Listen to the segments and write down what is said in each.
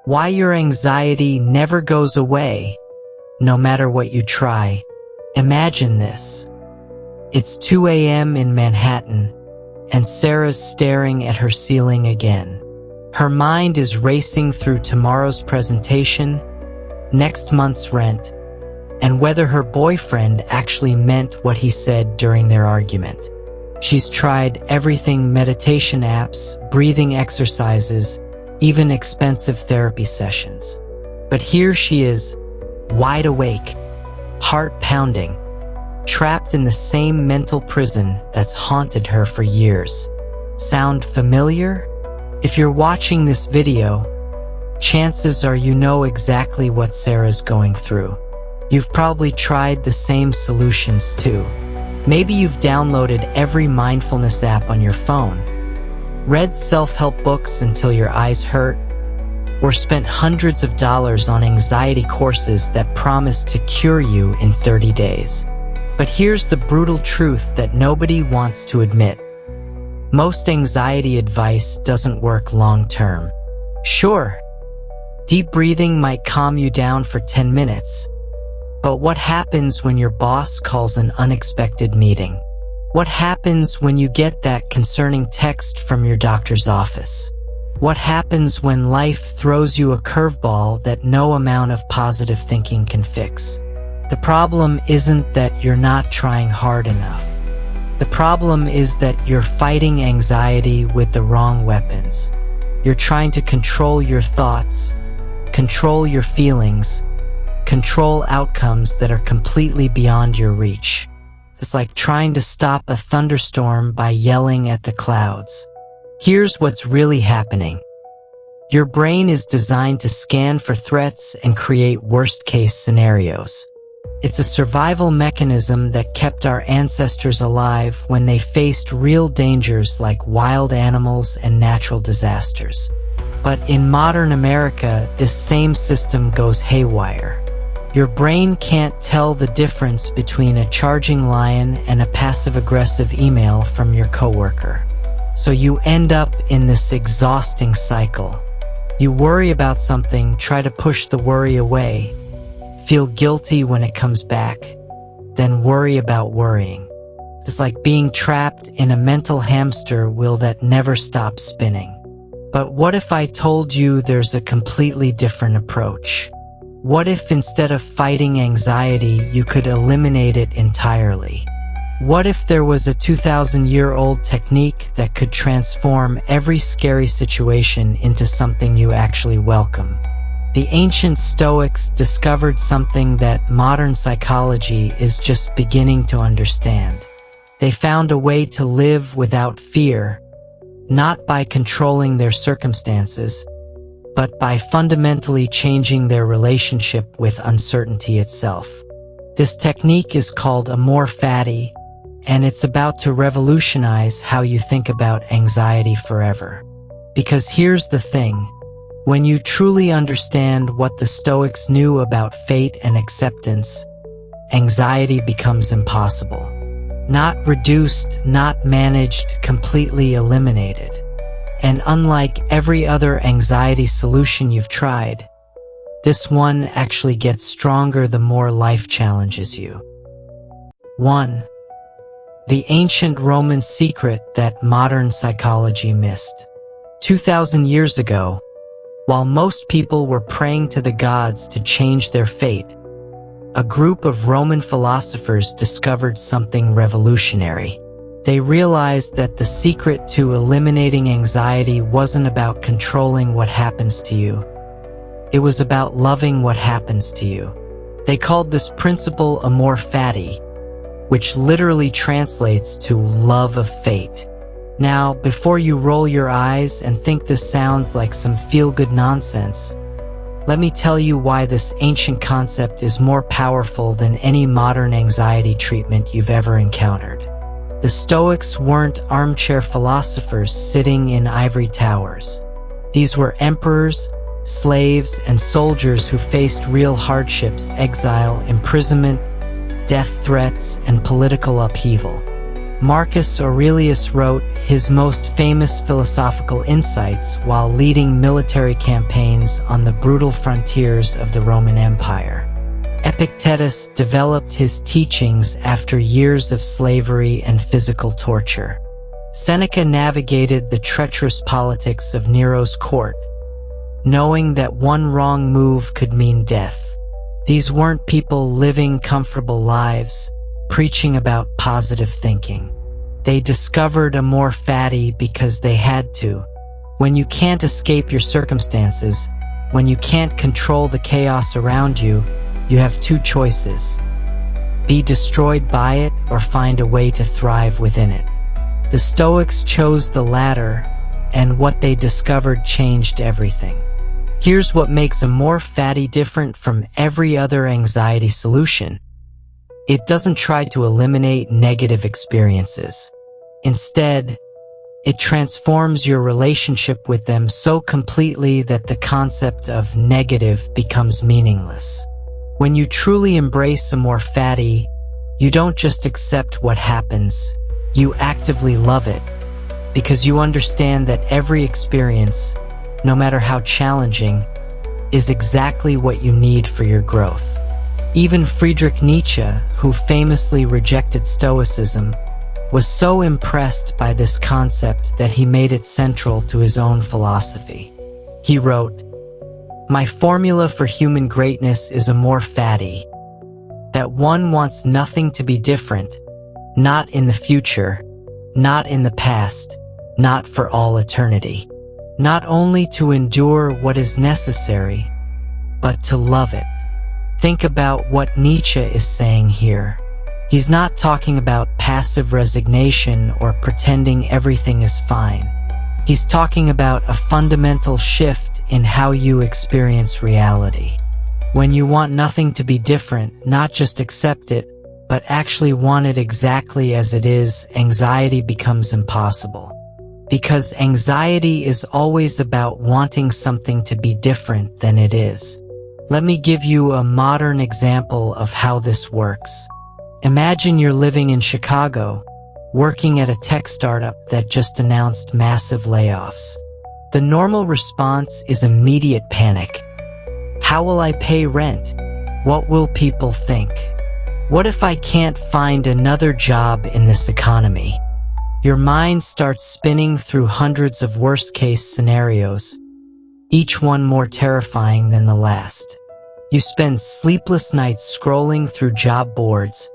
Why your anxiety never goes away, no matter what you try. Imagine this. It's 2 a.m. in Manhattan, and Sarah's staring at her ceiling again. Her mind is racing through tomorrow's presentation, next month's rent, and whether her boyfriend actually meant what he said during their argument. She's tried everything: meditation apps, breathing exercises, even expensive therapy sessions. But here she is, wide awake, heart pounding, trapped in the same mental prison that's haunted her for years. Sound familiar? If you're watching this video, chances are you know exactly what Sarah's going through. You've probably tried the same solutions too. Maybe you've downloaded every mindfulness app on your phone, read self-help books until your eyes hurt, or spent hundreds of dollars on anxiety courses that promise to cure you in 30 days. But here's the brutal truth that nobody wants to admit. Most anxiety advice doesn't work long-term. Sure, deep breathing might calm you down for 10 minutes, but what happens when your boss calls an unexpected meeting? What happens when you get that concerning text from your doctor's office? What happens when life throws you a curveball that no amount of positive thinking can fix? The problem isn't that you're not trying hard enough. The problem is that you're fighting anxiety with the wrong weapons. You're trying to control your thoughts, control your feelings, control outcomes that are completely beyond your reach. It's like trying to stop a thunderstorm by yelling at the clouds. Here's what's really happening. Your brain is designed to scan for threats and create worst-case scenarios. It's a survival mechanism that kept our ancestors alive when they faced real dangers like wild animals and natural disasters. But in modern America, this same system goes haywire. Your brain can't tell the difference between a charging lion and a passive-aggressive email from your coworker. So you end up in this exhausting cycle. You worry about something, try to push the worry away, feel guilty when it comes back, then worry about worrying. It's like being trapped in a mental hamster wheel that never stops spinning. But what if I told you there's a completely different approach? What if instead of fighting anxiety, you could eliminate it entirely? What if there was a 2,000-year-old technique that could transform every scary situation into something you actually welcome? The ancient Stoics discovered something that modern psychology is just beginning to understand. They found a way to live without fear, not by controlling their circumstances, but by fundamentally changing their relationship with uncertainty itself. This technique is called Amor Fati, and it's about to revolutionize how you think about anxiety forever. Because here's the thing. When you truly understand what the Stoics knew about fate and acceptance, anxiety becomes impossible. Not reduced, not managed, completely eliminated. And unlike every other anxiety solution you've tried, this one actually gets stronger the more life challenges you. 1. The ancient Roman secret that modern psychology missed. 2,000 years ago, while most people were praying to the gods to change their fate, a group of Roman philosophers discovered something revolutionary. They realized that the secret to eliminating anxiety wasn't about controlling what happens to you. It was about loving what happens to you. They called this principle Amor Fati, which literally translates to love of fate. Now, before you roll your eyes and think this sounds like some feel-good nonsense, let me tell you why this ancient concept is more powerful than any modern anxiety treatment you've ever encountered. The Stoics weren't armchair philosophers sitting in ivory towers. These were emperors, slaves, and soldiers who faced real hardships: exile, imprisonment, death threats, and political upheaval. Marcus Aurelius wrote his most famous philosophical insights while leading military campaigns on the brutal frontiers of the Roman Empire. Epictetus developed his teachings after years of slavery and physical torture. Seneca navigated the treacherous politics of Nero's court, knowing that one wrong move could mean death. These weren't people living comfortable lives, preaching about positive thinking. They discovered Amor Fati because they had to. When you can't escape your circumstances, when you can't control the chaos around you, you have two choices: be destroyed by it or find a way to thrive within it. The Stoics chose the latter, and what they discovered changed everything. Here's what makes Amor Fati different from every other anxiety solution. It doesn't try to eliminate negative experiences. Instead, it transforms your relationship with them so completely that the concept of negative becomes meaningless. When you truly embrace Amor Fati, you don't just accept what happens, you actively love it, because you understand that every experience, no matter how challenging, is exactly what you need for your growth. Even Friedrich Nietzsche, who famously rejected Stoicism, was so impressed by this concept that he made it central to his own philosophy. He wrote, "My formula for human greatness is Amor Fati, that one wants nothing to be different, not in the future, not in the past, not for all eternity. Not only to endure what is necessary, but to love it." Think about what Nietzsche is saying here. He's not talking about passive resignation or pretending everything is fine. He's talking about a fundamental shift in how you experience reality. When you want nothing to be different, not just accept it, but actually want it exactly as it is, anxiety becomes impossible. Because anxiety is always about wanting something to be different than it is. Let me give you a modern example of how this works. Imagine you're living in Chicago, working at a tech startup that just announced massive layoffs. The normal response is immediate panic. How will I pay rent? What will people think? What if I can't find another job in this economy? Your mind starts spinning through hundreds of worst-case scenarios, each one more terrifying than the last. You spend sleepless nights scrolling through job boards,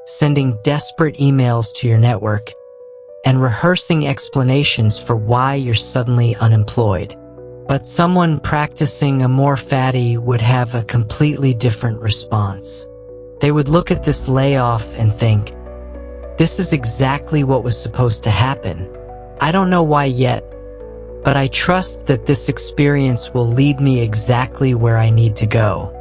sending desperate emails to your network, and rehearsing explanations for why you're suddenly unemployed. But someone practicing Amor Fati would have a completely different response. They would look at this layoff and think, "This is exactly what was supposed to happen. I don't know why yet, but I trust that this experience will lead me exactly where I need to go."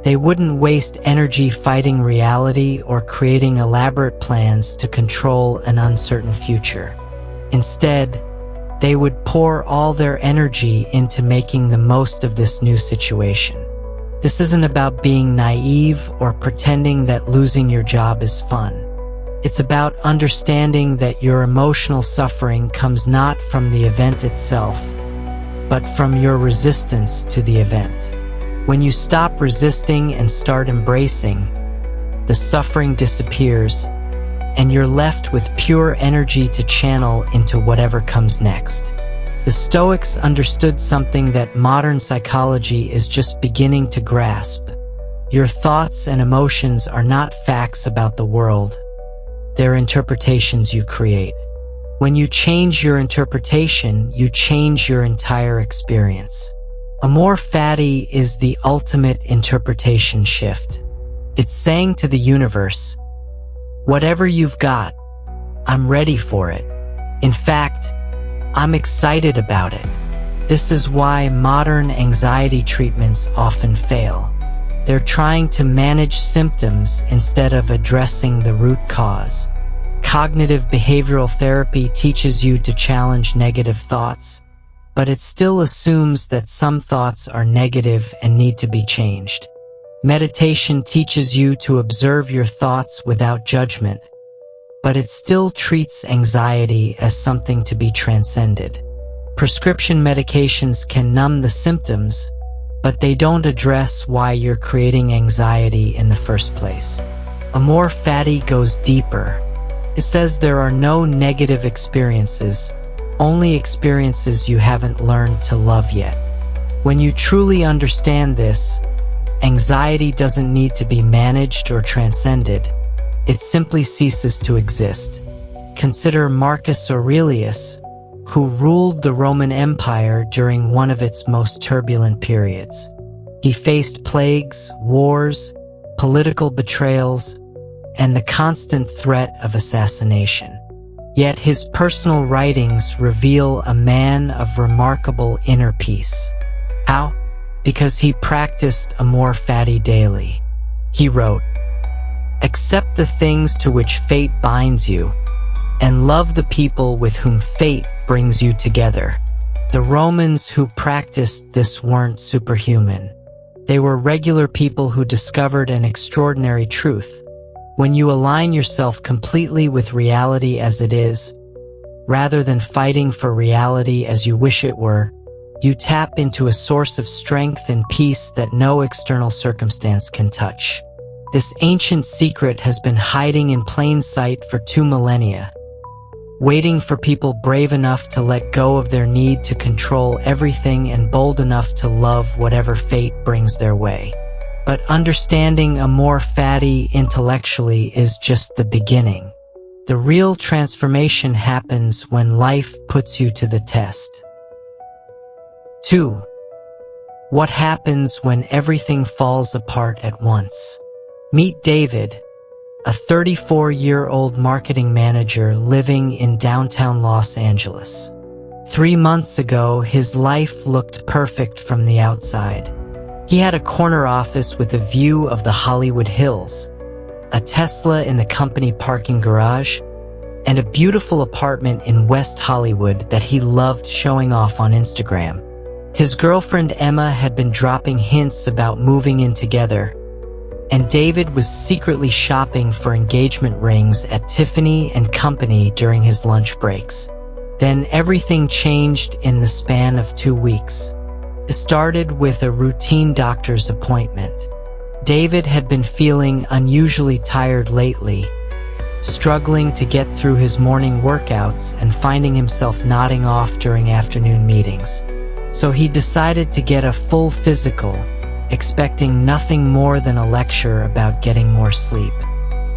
They wouldn't waste energy fighting reality or creating elaborate plans to control an uncertain future. Instead, they would pour all their energy into making the most of this new situation. This isn't about being naive or pretending that losing your job is fun. It's about understanding that your emotional suffering comes not from the event itself, but from your resistance to the event. When you stop resisting and start embracing, the suffering disappears, and you're left with pure energy to channel into whatever comes next. The Stoics understood something that modern psychology is just beginning to grasp. Your thoughts and emotions are not facts about the world. They're interpretations you create. When you change your interpretation, you change your entire experience. Amor Fati is the ultimate interpretation shift. It's saying to the universe, "Whatever you've got, I'm ready for it. In fact, I'm excited about it." This is why modern anxiety treatments often fail. They're trying to manage symptoms instead of addressing the root cause. Cognitive behavioral therapy teaches you to challenge negative thoughts, but it still assumes that some thoughts are negative and need to be changed. Meditation teaches you to observe your thoughts without judgment, but it still treats anxiety as something to be transcended. Prescription medications can numb the symptoms, but they don't address why you're creating anxiety in the first place. Amor Fati goes deeper. It says there are no negative experiences, only experiences you haven't learned to love yet. When you truly understand this, anxiety doesn't need to be managed or transcended. It simply ceases to exist. Consider Marcus Aurelius, who ruled the Roman Empire during one of its most turbulent periods. He faced plagues, wars, political betrayals, and the constant threat of assassination. Yet his personal writings reveal a man of remarkable inner peace. How? Because he practiced Amor Fati daily. He wrote, "Accept the things to which fate binds you, and love the people with whom fate brings you together." The Romans who practiced this weren't superhuman. They were regular people who discovered an extraordinary truth. When you align yourself completely with reality as it is, rather than fighting for reality as you wish it were, you tap into a source of strength and peace that no external circumstance can touch. This ancient secret has been hiding in plain sight for 2 millennia, waiting for people brave enough to let go of their need to control everything and bold enough to love whatever fate brings their way. But understanding Amor Fati intellectually is just the beginning. The real transformation happens when life puts you to the test. 2. What happens when everything falls apart at once? Meet David, a 34-year-old marketing manager living in downtown Los Angeles. 3 months ago, his life looked perfect from the outside. He had a corner office with a view of the Hollywood Hills, a Tesla in the company parking garage, and a beautiful apartment in West Hollywood that he loved showing off on Instagram. His girlfriend Emma had been dropping hints about moving in together, and David was secretly shopping for engagement rings at Tiffany & Company during his lunch breaks. Then everything changed in the span of 2 weeks. It started with a routine doctor's appointment. David had been feeling unusually tired lately, struggling to get through his morning workouts and finding himself nodding off during afternoon meetings. So he decided to get a full physical, expecting nothing more than a lecture about getting more sleep.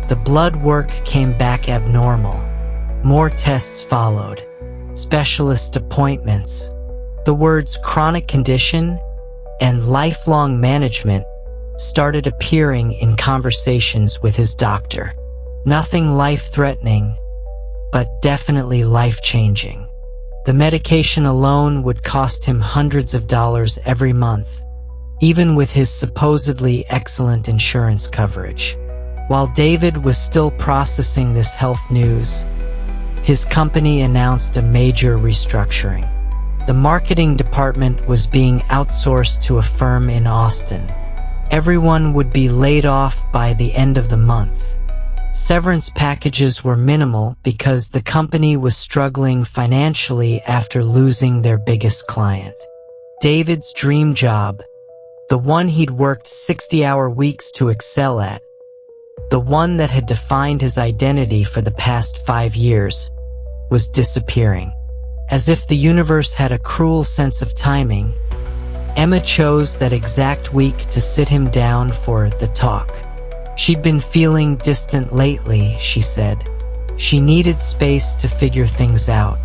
The blood work came back abnormal. More tests followed. Specialist appointments. The words chronic condition and lifelong management started appearing in conversations with his doctor. Nothing life-threatening, but definitely life-changing. The medication alone would cost him hundreds of dollars every month, even with his supposedly excellent insurance coverage. While David was still processing this health news, his company announced a major restructuring. The marketing department was being outsourced to a firm in Austin. Everyone would be laid off by the end of the month. Severance packages were minimal because the company was struggling financially after losing their biggest client. David's dream job, the one he'd worked 60-hour weeks to excel at, the one that had defined his identity for the past 5 years, was disappearing. As if the universe had a cruel sense of timing, Emma chose that exact week to sit him down for the talk. She'd been feeling distant lately, she said. She needed space to figure things out.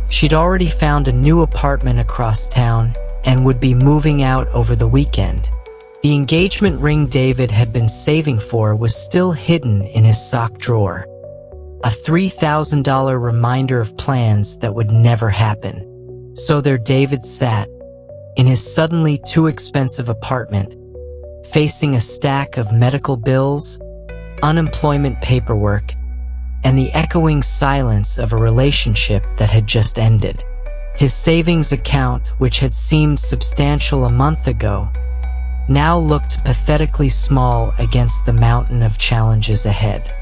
She'd already found a new apartment across town and would be moving out over the weekend. The engagement ring David had been saving for was still hidden in his sock drawer. A $3,000 reminder of plans that would never happen. So there David sat, in his suddenly too expensive apartment, facing a stack of medical bills, unemployment paperwork, and the echoing silence of a relationship that had just ended. His savings account, which had seemed substantial a month ago, now looked pathetically small against the mountain of challenges ahead.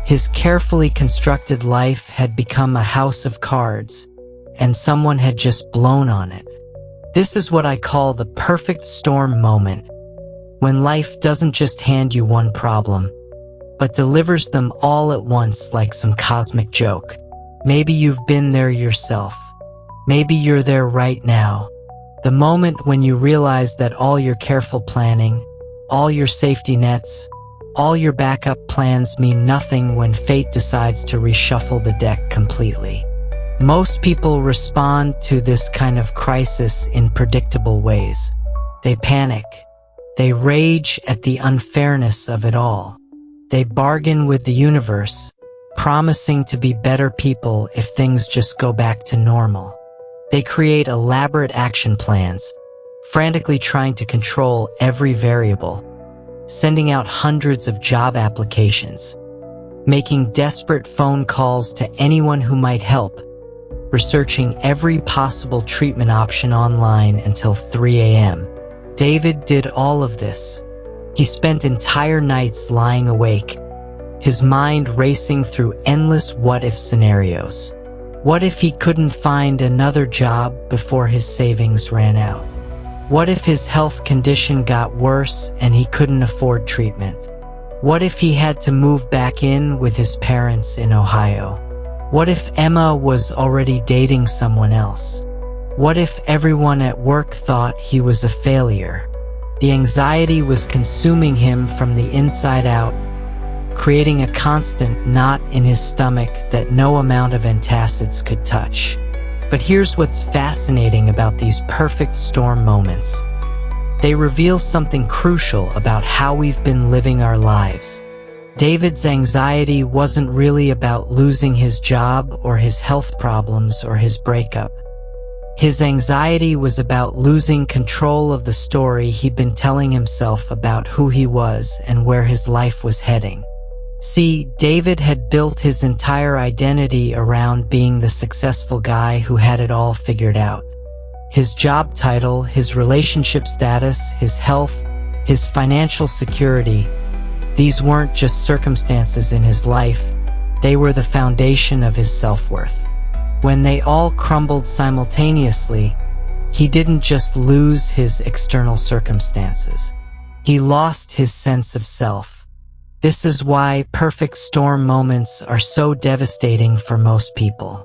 His carefully constructed life had become a house of cards, and someone had just blown on it. This is what I call the perfect storm moment, when life doesn't just hand you one problem, but delivers them all at once like some cosmic joke. Maybe you've been there yourself. Maybe you're there right now. The moment when you realize that all your careful planning, all your safety nets, all your backup plans mean nothing when fate decides to reshuffle the deck completely. Most people respond to this kind of crisis in predictable ways. They panic. They rage at the unfairness of it all. They bargain with the universe, promising to be better people if things just go back to normal. They create elaborate action plans, frantically trying to control every variable, sending out hundreds of job applications, making desperate phone calls to anyone who might help, researching every possible treatment option online until 3 a.m. David did all of this. He spent entire nights lying awake, his mind racing through endless what-if scenarios. What if he couldn't find another job before his savings ran out? What if his health condition got worse and he couldn't afford treatment? What if he had to move back in with his parents in Ohio? What if Emma was already dating someone else? What if everyone at work thought he was a failure? The anxiety was consuming him from the inside out, creating a constant knot in his stomach that no amount of antacids could touch. But here's what's fascinating about these perfect storm moments. They reveal something crucial about how we've been living our lives. David's anxiety wasn't really about losing his job or his health problems or his breakup. His anxiety was about losing control of the story he'd been telling himself about who he was and where his life was heading. See, David had built his entire identity around being the successful guy who had it all figured out. His job title, his relationship status, his health, his financial security, these weren't just circumstances in his life, they were the foundation of his self-worth. When they all crumbled simultaneously, he didn't just lose his external circumstances. He lost his sense of self. This is why perfect storm moments are so devastating for most people.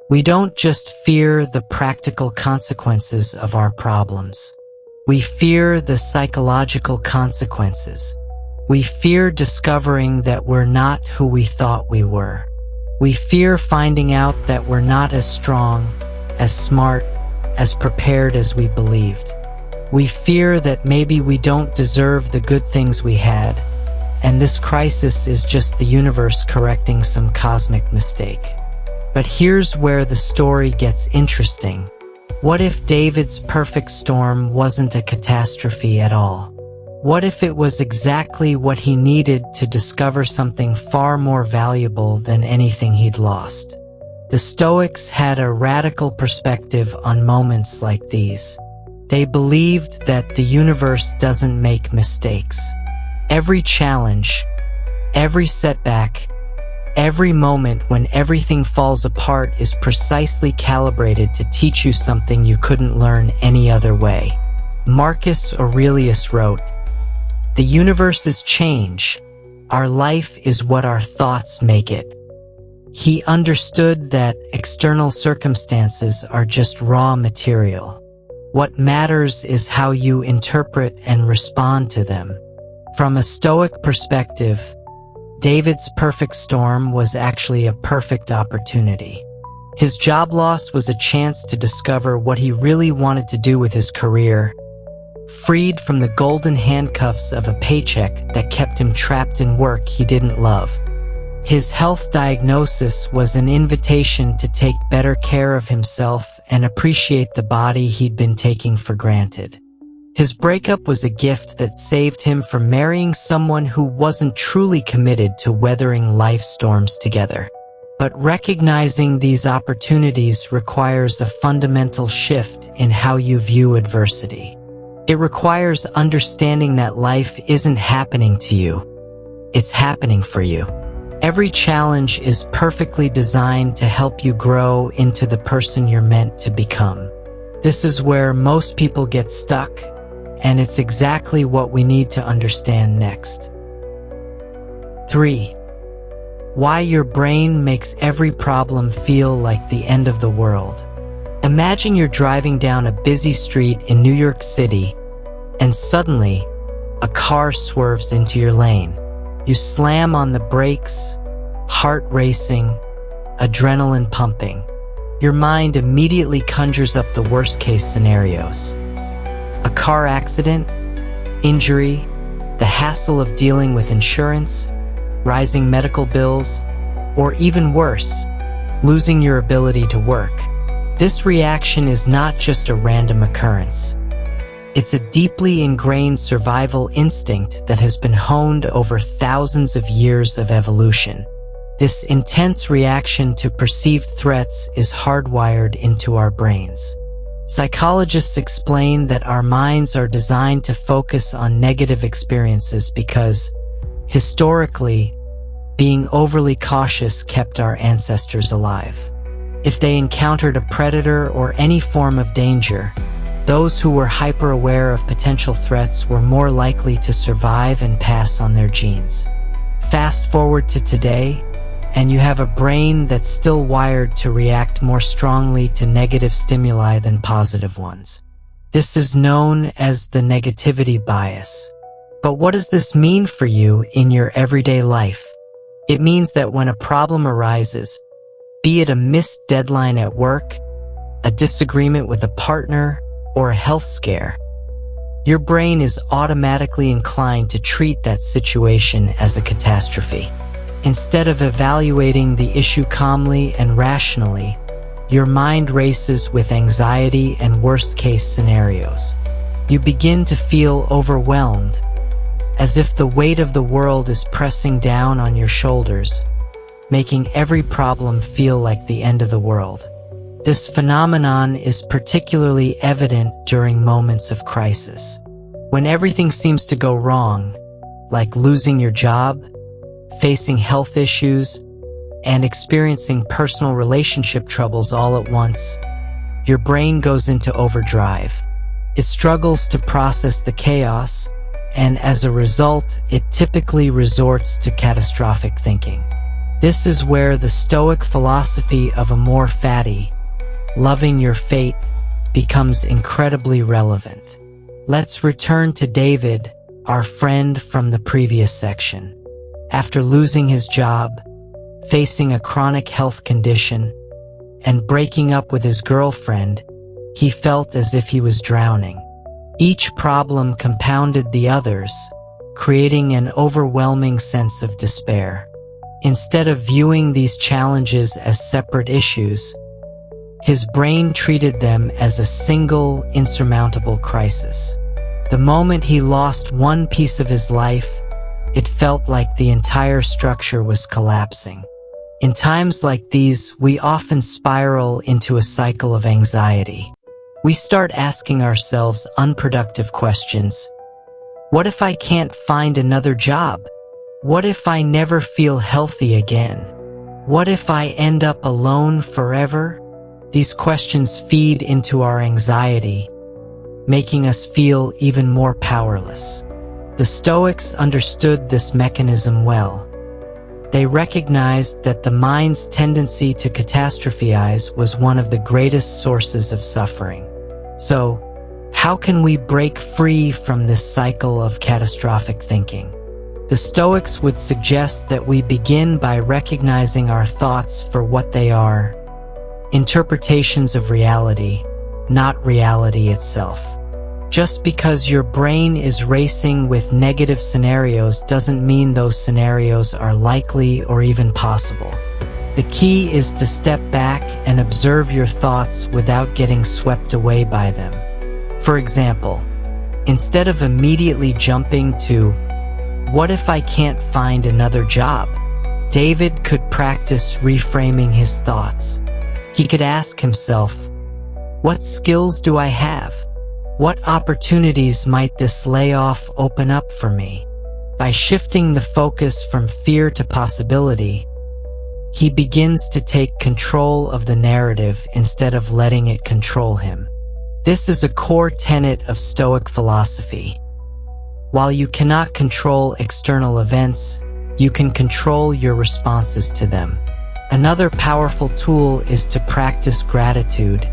We don't just fear the practical consequences of our problems. We fear the psychological consequences. We fear discovering that we're not who we thought we were. We fear finding out that we're not as strong, as smart, as prepared as we believed. We fear that maybe we don't deserve the good things we had, and this crisis is just the universe correcting some cosmic mistake. But here's where the story gets interesting. What if David's perfect storm wasn't a catastrophe at all? What if it was exactly what he needed to discover something far more valuable than anything he'd lost? The Stoics had a radical perspective on moments like these. They believed that the universe doesn't make mistakes. Every challenge, every setback, every moment when everything falls apart is precisely calibrated to teach you something you couldn't learn any other way. Marcus Aurelius wrote, "The universe is change. Our life is what our thoughts make it." He understood that external circumstances are just raw material. What matters is how you interpret and respond to them. From a Stoic perspective, David's perfect storm was actually a perfect opportunity. His job loss was a chance to discover what he really wanted to do with his career, freed from the golden handcuffs of a paycheck that kept him trapped in work he didn't love. His health diagnosis was an invitation to take better care of himself and appreciate the body he'd been taking for granted. His breakup was a gift that saved him from marrying someone who wasn't truly committed to weathering life storms together. But recognizing these opportunities requires a fundamental shift in how you view adversity. It requires understanding that life isn't happening to you. It's happening for you. Every challenge is perfectly designed to help you grow into the person you're meant to become. This is where most people get stuck, and it's exactly what we need to understand next. 3. Why your brain makes every problem feel like the end of the world. Imagine you're driving down a busy street in New York City, and suddenly, a car swerves into your lane. You slam on the brakes, heart racing, adrenaline pumping. Your mind immediately conjures up the worst-case scenarios. A car accident, injury, the hassle of dealing with insurance, rising medical bills, or even worse, losing your ability to work. This reaction is not just a random occurrence. It's a deeply ingrained survival instinct that has been honed over thousands of years of evolution. This intense reaction to perceived threats is hardwired into our brains. Psychologists explain that our minds are designed to focus on negative experiences because, historically, being overly cautious kept our ancestors alive. If they encountered a predator or any form of danger, those who were hyper-aware of potential threats were more likely to survive and pass on their genes. Fast forward to today, and you have a brain that's still wired to react more strongly to negative stimuli than positive ones. This is known as the negativity bias. But what does this mean for you in your everyday life? It means that when a problem arises, be it a missed deadline at work, a disagreement with a partner, or a health scare, your brain is automatically inclined to treat that situation as a catastrophe. Instead of evaluating the issue calmly and rationally, your mind races with anxiety and worst-case scenarios. You begin to feel overwhelmed, as if the weight of the world is pressing down on your shoulders, making every problem feel like the end of the world. This phenomenon is particularly evident during moments of crisis. When everything seems to go wrong, like losing your job, facing health issues, and experiencing personal relationship troubles all at once, your brain goes into overdrive. It struggles to process the chaos, and as a result, it typically resorts to catastrophic thinking. This is where the Stoic philosophy of Amor Fati, loving your fate, becomes incredibly relevant. Let's return to David, our friend from the previous section. After losing his job, facing a chronic health condition, and breaking up with his girlfriend, he felt as if he was drowning. Each problem compounded the others, creating an overwhelming sense of despair. Instead of viewing these challenges as separate issues, his brain treated them as a single, insurmountable crisis. The moment he lost one piece of his life, it felt like the entire structure was collapsing. In times like these, we often spiral into a cycle of anxiety. We start asking ourselves unproductive questions. What if I can't find another job? What if I never feel healthy again? What if I end up alone forever? These questions feed into our anxiety, making us feel even more powerless. The Stoics understood this mechanism well. They recognized that the mind's tendency to catastrophize was one of the greatest sources of suffering. So, how can we break free from this cycle of catastrophic thinking? The Stoics would suggest that we begin by recognizing our thoughts for what they are: interpretations of reality, not reality itself. Just because your brain is racing with negative scenarios doesn't mean those scenarios are likely or even possible. The key is to step back and observe your thoughts without getting swept away by them. For example, instead of immediately jumping to, "What if I can't find another job?" David could practice reframing his thoughts. He could ask himself, "What skills do I have? What opportunities might this layoff open up for me?" By shifting the focus from fear to possibility, he begins to take control of the narrative instead of letting it control him. This is a core tenet of Stoic philosophy. While you cannot control external events, you can control your responses to them. Another powerful tool is to practice gratitude,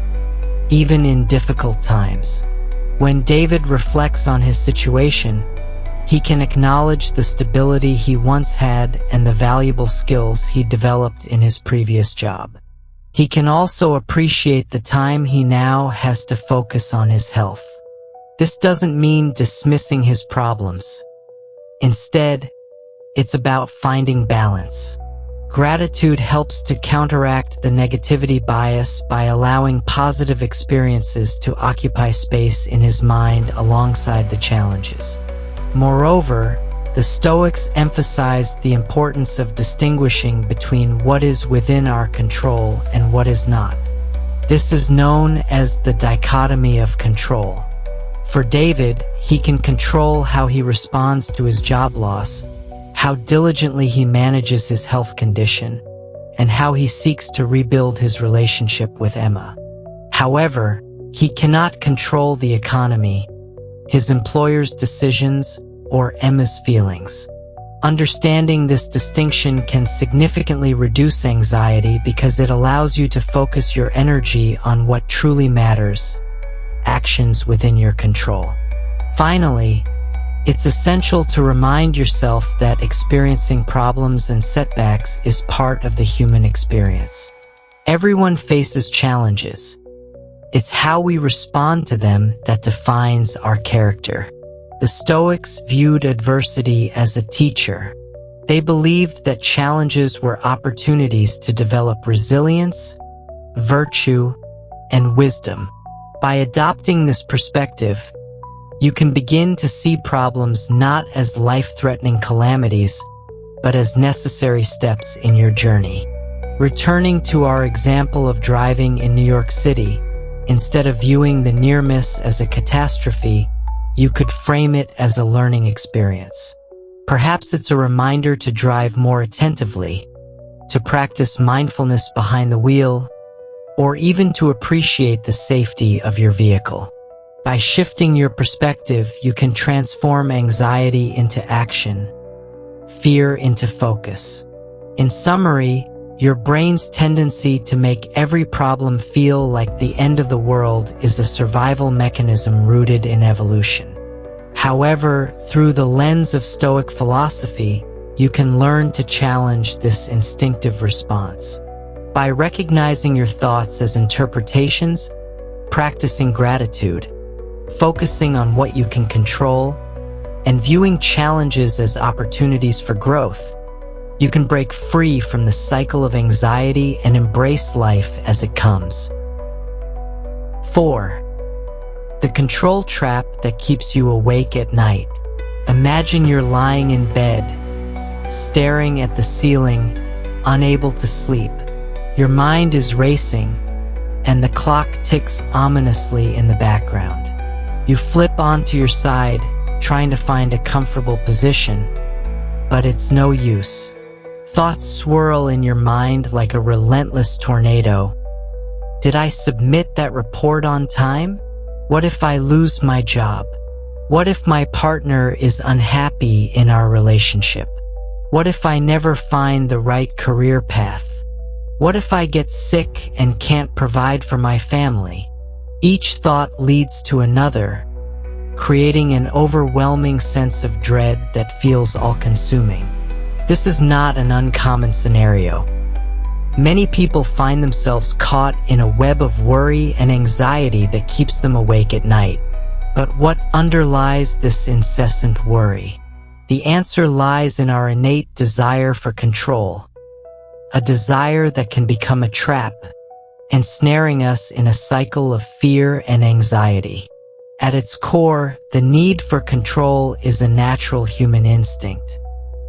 even in difficult times. When David reflects on his situation, he can acknowledge the stability he once had and the valuable skills he developed in his previous job. He can also appreciate the time he now has to focus on his health. This doesn't mean dismissing his problems. Instead, it's about finding balance. Gratitude helps to counteract the negativity bias by allowing positive experiences to occupy space in his mind alongside the challenges. Moreover, the Stoics emphasized the importance of distinguishing between what is within our control and what is not. This is known as the dichotomy of control. For David, he can control how he responds to his job loss, how diligently he manages his health condition, and how he seeks to rebuild his relationship with Emma. However, he cannot control the economy, his employer's decisions, or Emma's feelings. Understanding this distinction can significantly reduce anxiety because it allows you to focus your energy on what truly matters, actions within your control. Finally, it's essential to remind yourself that experiencing problems and setbacks is part of the human experience. Everyone faces challenges. It's how we respond to them that defines our character. The Stoics viewed adversity as a teacher. They believed that challenges were opportunities to develop resilience, virtue, and wisdom. By adopting this perspective, you can begin to see problems not as life-threatening calamities, but as necessary steps in your journey. Returning to our example of driving in New York City, instead of viewing the near miss as a catastrophe, you could frame it as a learning experience. Perhaps it's a reminder to drive more attentively, to practice mindfulness behind the wheel, or even to appreciate the safety of your vehicle. By shifting your perspective, you can transform anxiety into action, fear into focus. In summary, your brain's tendency to make every problem feel like the end of the world is a survival mechanism rooted in evolution. However, through the lens of Stoic philosophy, you can learn to challenge this instinctive response. By recognizing your thoughts as interpretations, practicing gratitude, focusing on what you can control, and viewing challenges as opportunities for growth, you can break free from the cycle of anxiety and embrace life as it comes. 4. The control trap that keeps you awake at night. Imagine you're lying in bed, staring at the ceiling, unable to sleep. Your mind is racing, and the clock ticks ominously in the background. You flip onto your side, trying to find a comfortable position, but it's no use. Thoughts swirl in your mind like a relentless tornado. Did I submit that report on time? What if I lose my job? What if my partner is unhappy in our relationship? What if I never find the right career path? What if I get sick and can't provide for my family? Each thought leads to another, creating an overwhelming sense of dread that feels all-consuming. This is not an uncommon scenario. Many people find themselves caught in a web of worry and anxiety that keeps them awake at night. But what underlies this incessant worry? The answer lies in our innate desire for control, a desire that can become a trap, ensnaring us in a cycle of fear and anxiety. At its core, the need for control is a natural human instinct.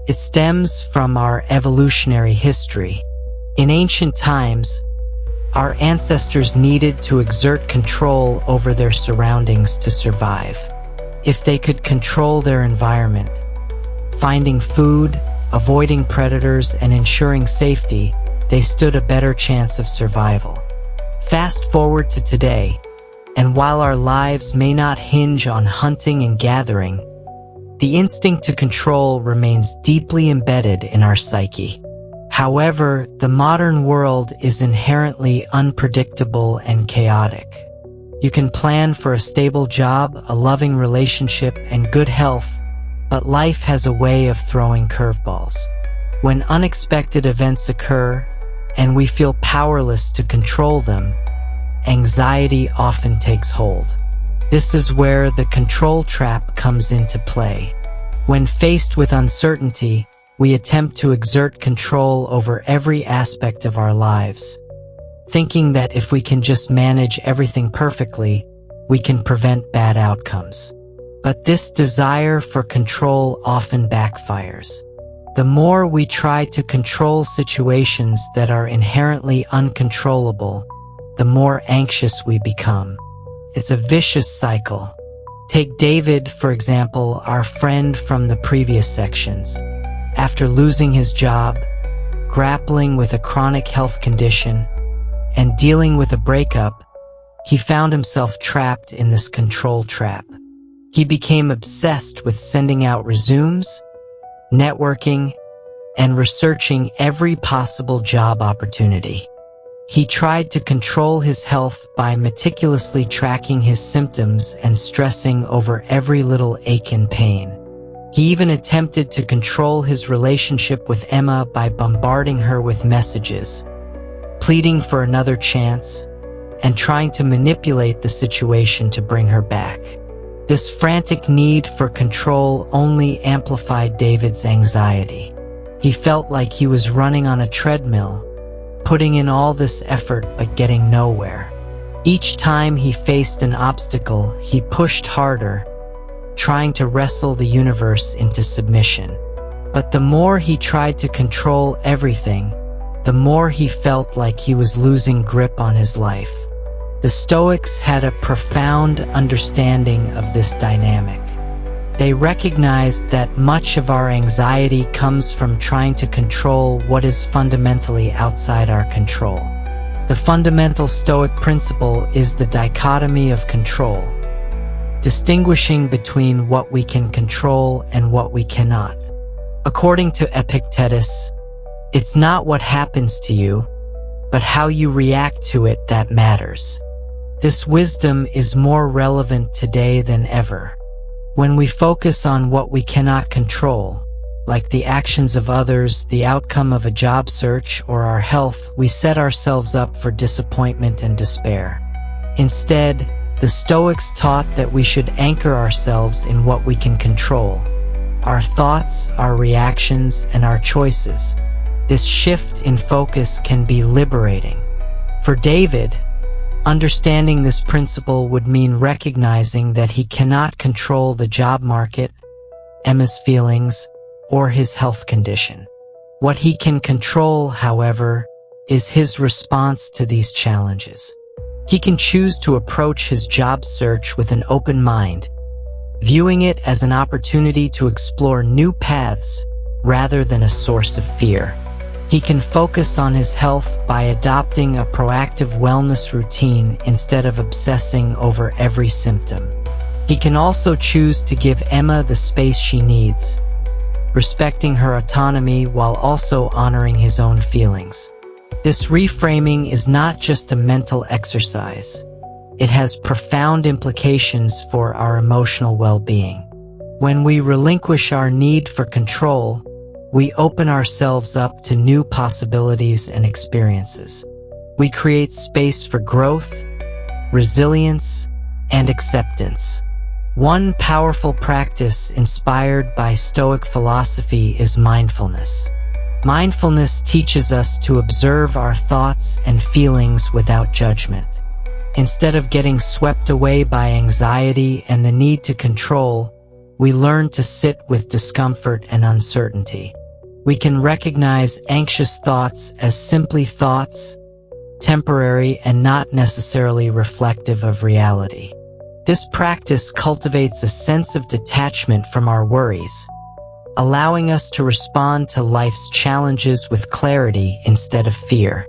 It stems from our evolutionary history. In ancient times, our ancestors needed to exert control over their surroundings to survive. If they could control their environment, Finding food, avoiding predators, and ensuring safety, they stood a better chance of survival. Fast forward to today, and while our lives may not hinge on hunting and gathering, the instinct to control remains deeply embedded in our psyche. However, the modern world is inherently unpredictable and chaotic. You can plan for a stable job, a loving relationship, and good health, but life has a way of throwing curveballs. When unexpected events occur, and we feel powerless to control them, anxiety often takes hold. This is where the control trap comes into play. When faced with uncertainty, we attempt to exert control over every aspect of our lives, thinking that if we can just manage everything perfectly, we can prevent bad outcomes. But this desire for control often backfires. The more we try to control situations that are inherently uncontrollable, the more anxious we become. It's a vicious cycle. Take David, for example, our friend from the previous sections. After losing his job, grappling with a chronic health condition, and dealing with a breakup, he found himself trapped in this control trap. He became obsessed with sending out resumes, networking, and researching every possible job opportunity. He tried to control his health by meticulously tracking his symptoms and stressing over every little ache and pain. He even attempted to control his relationship with Emma by bombarding her with messages, pleading for another chance, and trying to manipulate the situation to bring her back. This frantic need for control only amplified David's anxiety. He felt like he was running on a treadmill, putting in all this effort but getting nowhere. Each time he faced an obstacle, he pushed harder, trying to wrestle the universe into submission. But the more he tried to control everything, the more he felt like he was losing grip on his life. The Stoics had a profound understanding of this dynamic. They recognized that much of our anxiety comes from trying to control what is fundamentally outside our control. The fundamental Stoic principle is the dichotomy of control, distinguishing between what we can control and what we cannot. According to Epictetus, it's not what happens to you, but how you react to it that matters. This wisdom is more relevant today than ever. When we focus on what we cannot control, like the actions of others, the outcome of a job search, or our health, we set ourselves up for disappointment and despair. Instead, the Stoics taught that we should anchor ourselves in what we can control: our thoughts, our reactions, and our choices. This shift in focus can be liberating. For David, understanding this principle would mean recognizing that he cannot control the job market, Emma's feelings, or his health condition. What he can control, however, is his response to these challenges. He can choose to approach his job search with an open mind, viewing it as an opportunity to explore new paths rather than a source of fear. He can focus on his health by adopting a proactive wellness routine instead of obsessing over every symptom. He can also choose to give Emma the space she needs, respecting her autonomy while also honoring his own feelings. This reframing is not just a mental exercise. It has profound implications for our emotional well-being. When we relinquish our need for control, we open ourselves up to new possibilities and experiences. We create space for growth, resilience, and acceptance. One powerful practice inspired by Stoic philosophy is mindfulness. Mindfulness teaches us to observe our thoughts and feelings without judgment. Instead of getting swept away by anxiety and the need to control, we learn to sit with discomfort and uncertainty. We can recognize anxious thoughts as simply thoughts, temporary and not necessarily reflective of reality. This practice cultivates a sense of detachment from our worries, allowing us to respond to life's challenges with clarity instead of fear.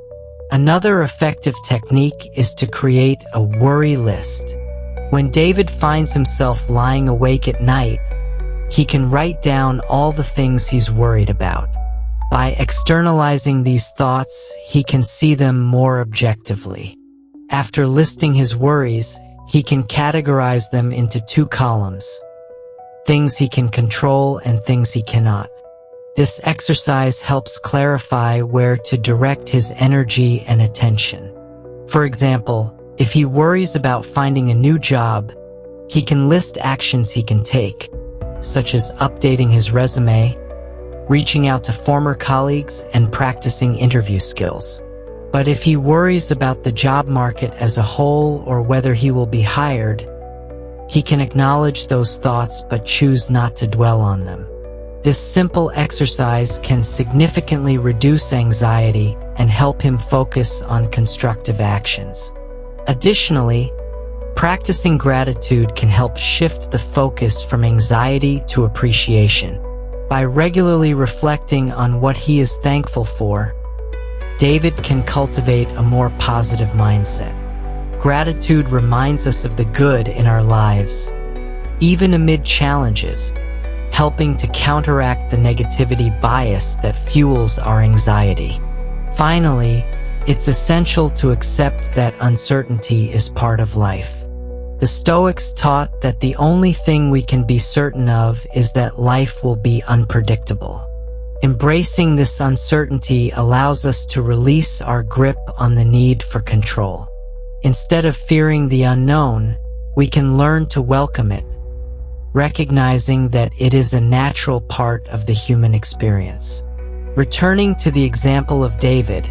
Another effective technique is to create a worry list. When David finds himself lying awake at night, he can write down all the things he's worried about. By externalizing these thoughts, he can see them more objectively. After listing his worries, he can categorize them into 2 columns: things he can control and things he cannot. This exercise helps clarify where to direct his energy and attention. For example, if he worries about finding a new job, he can list actions he can take, such as updating his resume, reaching out to former colleagues, and practicing interview skills. But if he worries about the job market as a whole or whether he will be hired, he can acknowledge those thoughts but choose not to dwell on them. This simple exercise can significantly reduce anxiety and help him focus on constructive actions. Additionally, practicing gratitude can help shift the focus from anxiety to appreciation. By regularly reflecting on what he is thankful for, David can cultivate a more positive mindset. Gratitude reminds us of the good in our lives, even amid challenges, helping to counteract the negativity bias that fuels our anxiety. Finally, it's essential to accept that uncertainty is part of life. The Stoics taught that the only thing we can be certain of is that life will be unpredictable. Embracing this uncertainty allows us to release our grip on the need for control. Instead of fearing the unknown, we can learn to welcome it, recognizing that it is a natural part of the human experience. Returning to the example of David,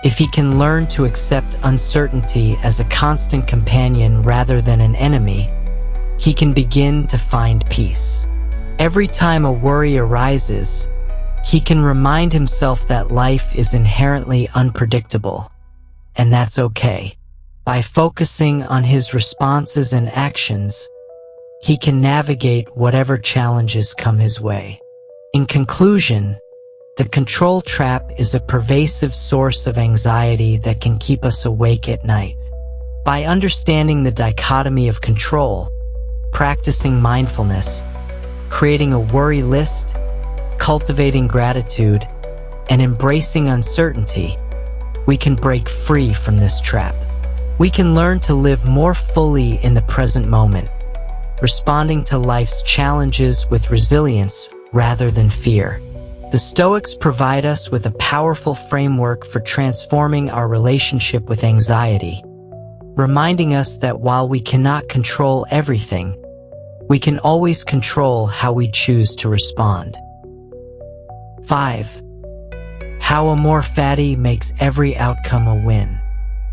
if he can learn to accept uncertainty as a constant companion rather than an enemy, he can begin to find peace. Every time a worry arises, he can remind himself that life is inherently unpredictable, and that's okay. By focusing on his responses and actions, he can navigate whatever challenges come his way. In conclusion, the control trap is a pervasive source of anxiety that can keep us awake at night. By understanding the dichotomy of control, practicing mindfulness, creating a worry list, cultivating gratitude, and embracing uncertainty, we can break free from this trap. We can learn to live more fully in the present moment, responding to life's challenges with resilience rather than fear. The Stoics provide us with a powerful framework for transforming our relationship with anxiety, reminding us that while we cannot control everything, we can always control how we choose to respond. 5. How Amor Fati makes every outcome a win.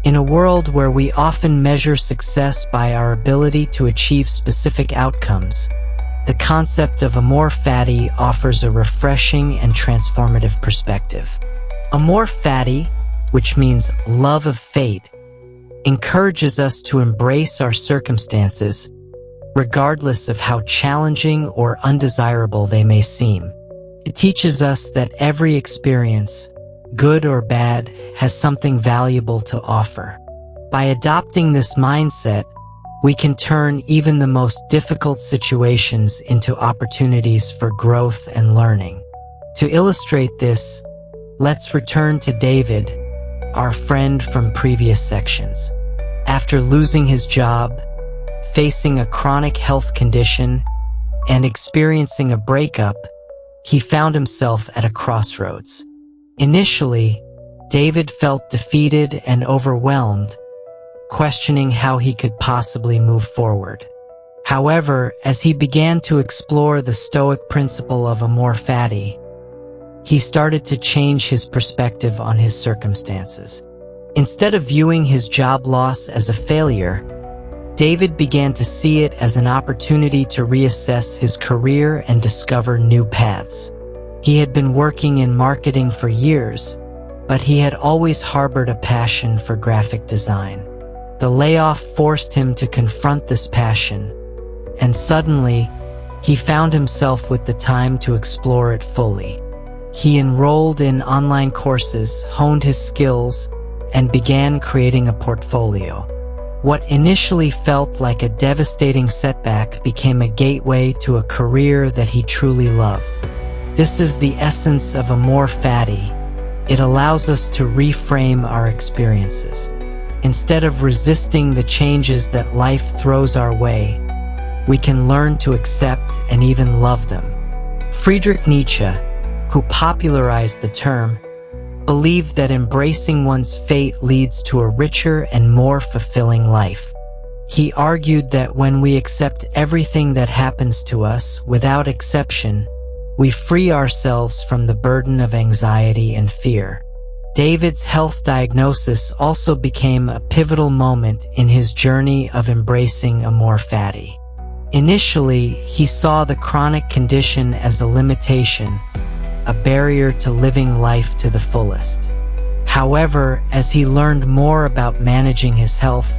In a world where we often measure success by our ability to achieve specific outcomes, the concept of Amor Fati offers a refreshing and transformative perspective. Amor Fati, which means love of fate, encourages us to embrace our circumstances, regardless of how challenging or undesirable they may seem. It teaches us that every experience, good or bad, has something valuable to offer. By adopting this mindset, we can turn even the most difficult situations into opportunities for growth and learning. To illustrate this, let's return to David, our friend from previous sections. After losing his job, facing a chronic health condition, and experiencing a breakup, he found himself at a crossroads. Initially, David felt defeated and overwhelmed, questioning how he could possibly move forward. However, as he began to explore the Stoic principle of Amor Fati, he started to change his perspective on his circumstances. Instead of viewing his job loss as a failure, David began to see it as an opportunity to reassess his career and discover new paths. He had been working in marketing for years, but he had always harbored a passion for graphic design. The layoff forced him to confront this passion, and suddenly, He found himself with the time to explore it fully. He enrolled in online courses, honed his skills, and began creating a portfolio. What initially felt like a devastating setback became a gateway to a career that he truly loved. This is the essence of Amor Fati. It allows us to reframe our experiences. Instead of resisting the changes that life throws our way, we can learn to accept and even love them. Friedrich Nietzsche, who popularized the term, believed that embracing one's fate leads to a richer and more fulfilling life. He argued that when we accept everything that happens to us without exception, we free ourselves from the burden of anxiety and fear. David's health diagnosis also became a pivotal moment in his journey of embracing Amor Fati. Initially, he saw the chronic condition as a limitation, a barrier to living life to the fullest. However, as he learned more about managing his health,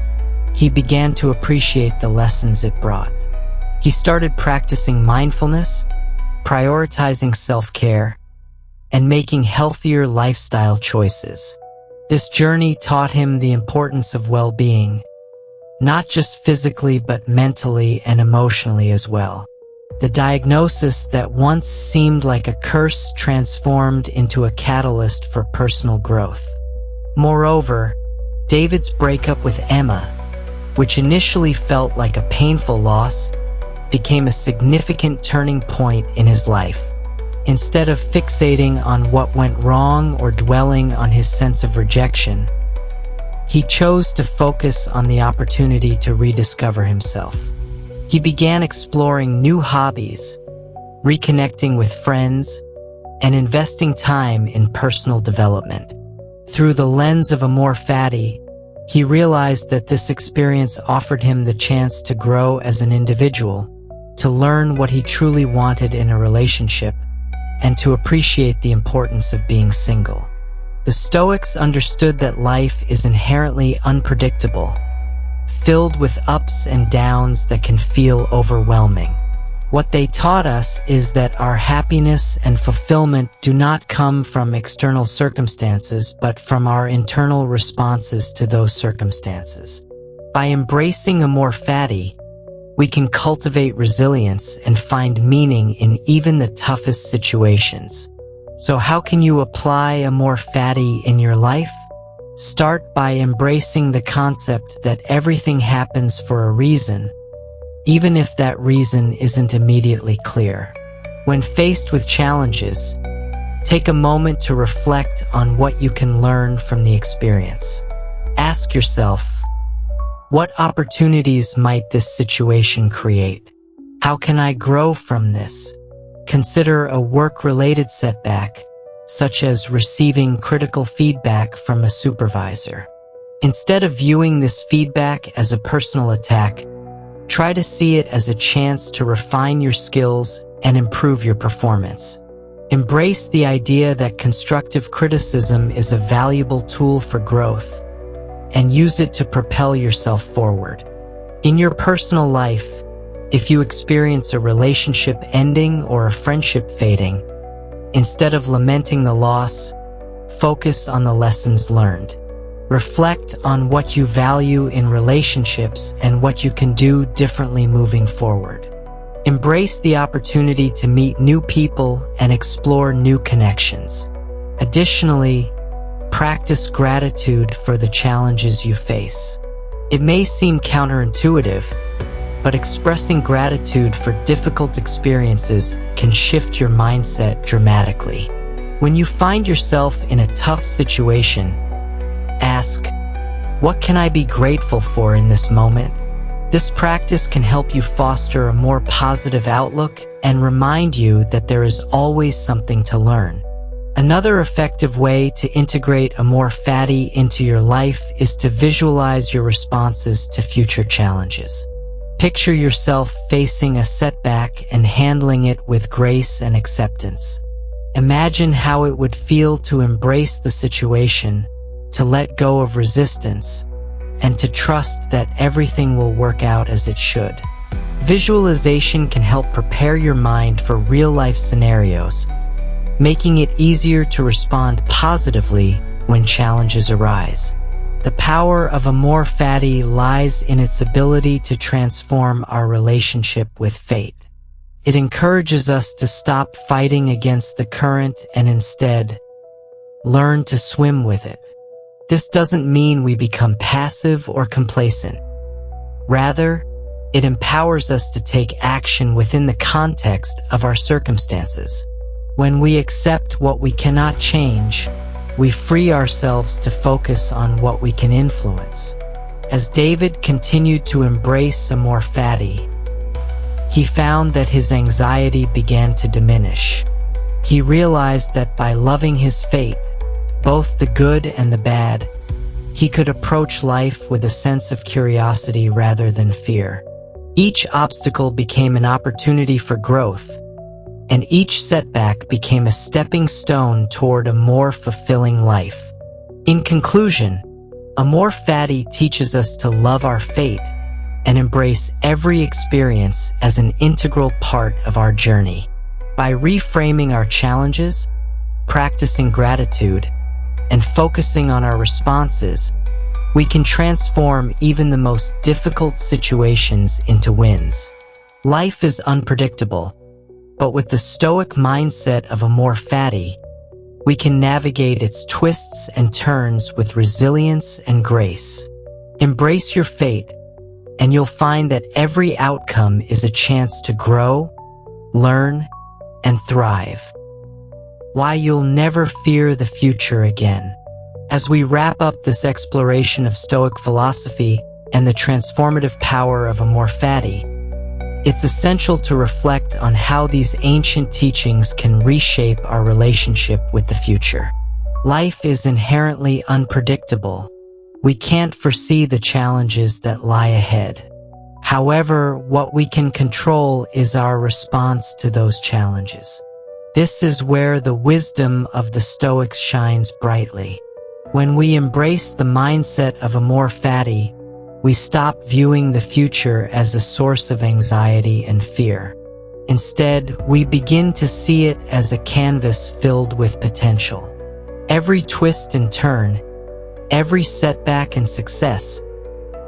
he began to appreciate the lessons it brought. He started practicing mindfulness, prioritizing self-care, and making healthier lifestyle choices. This journey taught him the importance of well-being, not just physically but mentally and emotionally as well. The diagnosis that once seemed like a curse transformed into a catalyst for personal growth. Moreover, David's breakup with Emma, which initially felt like a painful loss, became a significant turning point in his life. Instead of fixating on what went wrong or dwelling on his sense of rejection, he chose to focus on the opportunity to rediscover himself. He began exploring new hobbies, reconnecting with friends, and investing time in personal development. Through the lens of Amor Fati, he realized that this experience offered him the chance to grow as an individual, to learn what he truly wanted in a relationship, and to appreciate the importance of being single. The Stoics understood that life is inherently unpredictable, filled with ups and downs that can feel overwhelming. What they taught us is that our happiness and fulfillment do not come from external circumstances, but from our internal responses to those circumstances. By embracing Amor Fati, we can cultivate resilience and find meaning in even the toughest situations. So how can you apply Amor Fati in your life? Start by embracing the concept that everything happens for a reason, even if that reason isn't immediately clear. When faced with challenges, take a moment to reflect on what you can learn from the experience. Ask yourself, what opportunities might this situation create? How can I grow from this? Consider a work-related setback, such as receiving critical feedback from a supervisor. Instead of viewing this feedback as a personal attack, try to see it as a chance to refine your skills and improve your performance. Embrace the idea that constructive criticism is a valuable tool for growth, and use it to propel yourself forward. In your personal life, if you experience a relationship ending or a friendship fading, instead of lamenting the loss, focus on the lessons learned. Reflect on what you value in relationships and what you can do differently moving forward. Embrace the opportunity to meet new people and explore new connections. Additionally, practice gratitude for the challenges you face. It may seem counterintuitive, but expressing gratitude for difficult experiences can shift your mindset dramatically. When you find yourself in a tough situation, ask, what can I be grateful for in this moment? This practice can help you foster a more positive outlook and remind you that there is always something to learn. Another effective way to integrate Amor Fati into your life is to visualize your responses to future challenges. Picture yourself facing a setback and handling it with grace and acceptance. Imagine how it would feel to embrace the situation, to let go of resistance, and to trust that everything will work out as it should. Visualization can help prepare your mind for real-life scenarios, making it easier to respond positively when challenges arise. The power of Amor Fati lies in its ability to transform our relationship with fate. It encourages us to stop fighting against the current and instead learn to swim with it. This doesn't mean we become passive or complacent. Rather, it empowers us to take action within the context of our circumstances. When we accept what we cannot change, we free ourselves to focus on what we can influence. As David continued to embrace Amor Fati, he found that his anxiety began to diminish. He realized that by loving his fate, both the good and the bad, he could approach life with a sense of curiosity rather than fear. Each obstacle became an opportunity for growth, and each setback became a stepping stone toward a more fulfilling life. In conclusion, Amor Fati teaches us to love our fate and embrace every experience as an integral part of our journey. By reframing our challenges, practicing gratitude, and focusing on our responses, we can transform even the most difficult situations into wins. Life is unpredictable, but with the Stoic mindset of Amor Fati, we can navigate its twists and turns with resilience and grace. Embrace your fate, and you'll find that every outcome is a chance to grow, learn, and thrive. Why you'll never fear the future again. As we wrap up this exploration of Stoic philosophy and the transformative power of Amor Fati, it's essential to reflect on how these ancient teachings can reshape our relationship with the future. Life is inherently unpredictable. We can't foresee the challenges that lie ahead. However, what we can control is our response to those challenges. This is where the wisdom of the Stoics shines brightly. When we embrace the mindset of Amor Fati, we stop viewing the future as a source of anxiety and fear. Instead, we begin to see it as a canvas filled with potential. Every twist and turn, every setback and success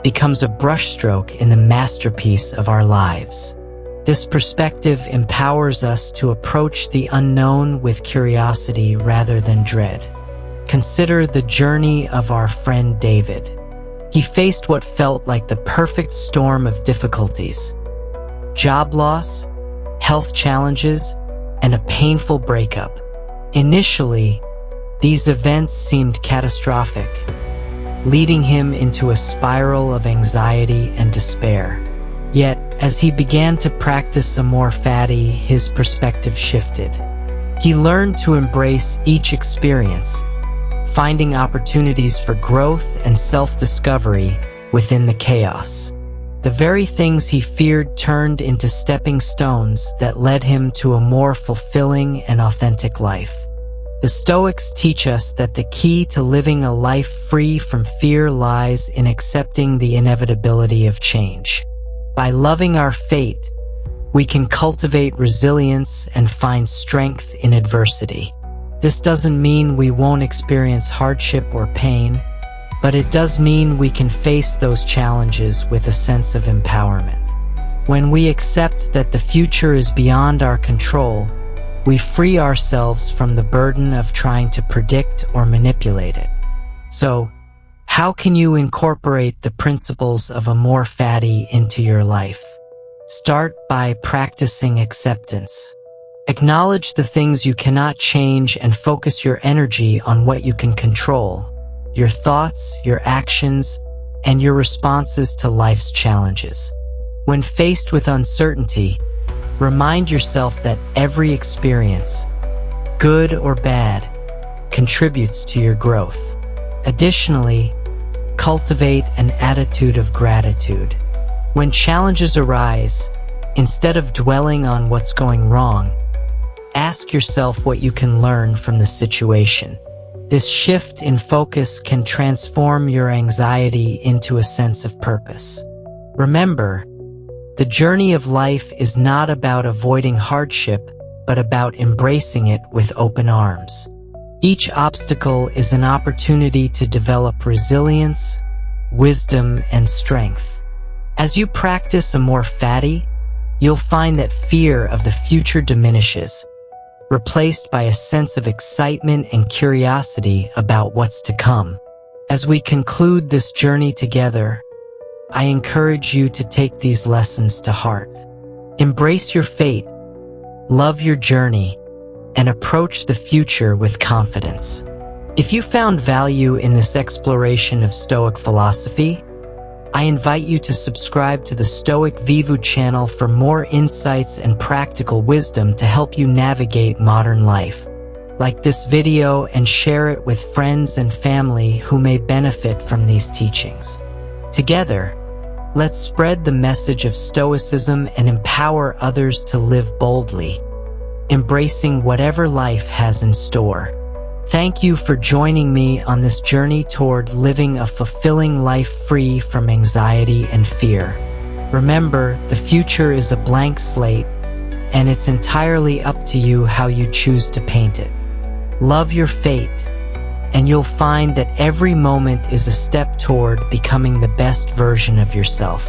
becomes a brushstroke in the masterpiece of our lives. This perspective empowers us to approach the unknown with curiosity rather than dread. Consider the journey of our friend David. He faced what felt like the perfect storm of difficulties: job loss, health challenges, and a painful breakup. Initially, these events seemed catastrophic, leading him into a spiral of anxiety and despair. Yet, as he began to practice Amor Fati, his perspective shifted. He learned to embrace each experience, finding opportunities for growth and self-discovery within the chaos. The very things he feared turned into stepping stones that led him to a more fulfilling and authentic life. The Stoics teach us that the key to living a life free from fear lies in accepting the inevitability of change. By loving our fate, we can cultivate resilience and find strength in adversity. This doesn't mean we won't experience hardship or pain, but it does mean we can face those challenges with a sense of empowerment. When we accept that the future is beyond our control, we free ourselves from the burden of trying to predict or manipulate it. So, how can you incorporate the principles of Amor Fati into your life? Start by practicing acceptance. Acknowledge the things you cannot change and focus your energy on what you can control: your thoughts, your actions, and your responses to life's challenges. When faced with uncertainty, remind yourself that every experience, good or bad, contributes to your growth. Additionally, cultivate an attitude of gratitude. When challenges arise, instead of dwelling on what's going wrong, ask yourself what you can learn from the situation. This shift in focus can transform your anxiety into a sense of purpose. Remember, The journey of life is not about avoiding hardship, but about embracing it with open arms. Each obstacle is an opportunity to develop resilience, wisdom, and strength. As you practice Amor Fati, you'll find that fear of the future diminishes, replaced by a sense of excitement and curiosity about what's to come. As we conclude this journey together, I encourage you to take these lessons to heart. Embrace your fate, love your journey, and approach the future with confidence. If you found value in this exploration of Stoic philosophy, I invite you to subscribe to the Stoic Vivu channel for more insights and practical wisdom to help you navigate modern life. Like this video and share it with friends and family who may benefit from these teachings. Together, let's spread the message of Stoicism and empower others to live boldly, embracing whatever life has in store. Thank you for joining me on this journey toward living a fulfilling life free from anxiety and fear. Remember, the future is a blank slate, and it's entirely up to you how you choose to paint it. Love your fate, and you'll find that every moment is a step toward becoming the best version of yourself.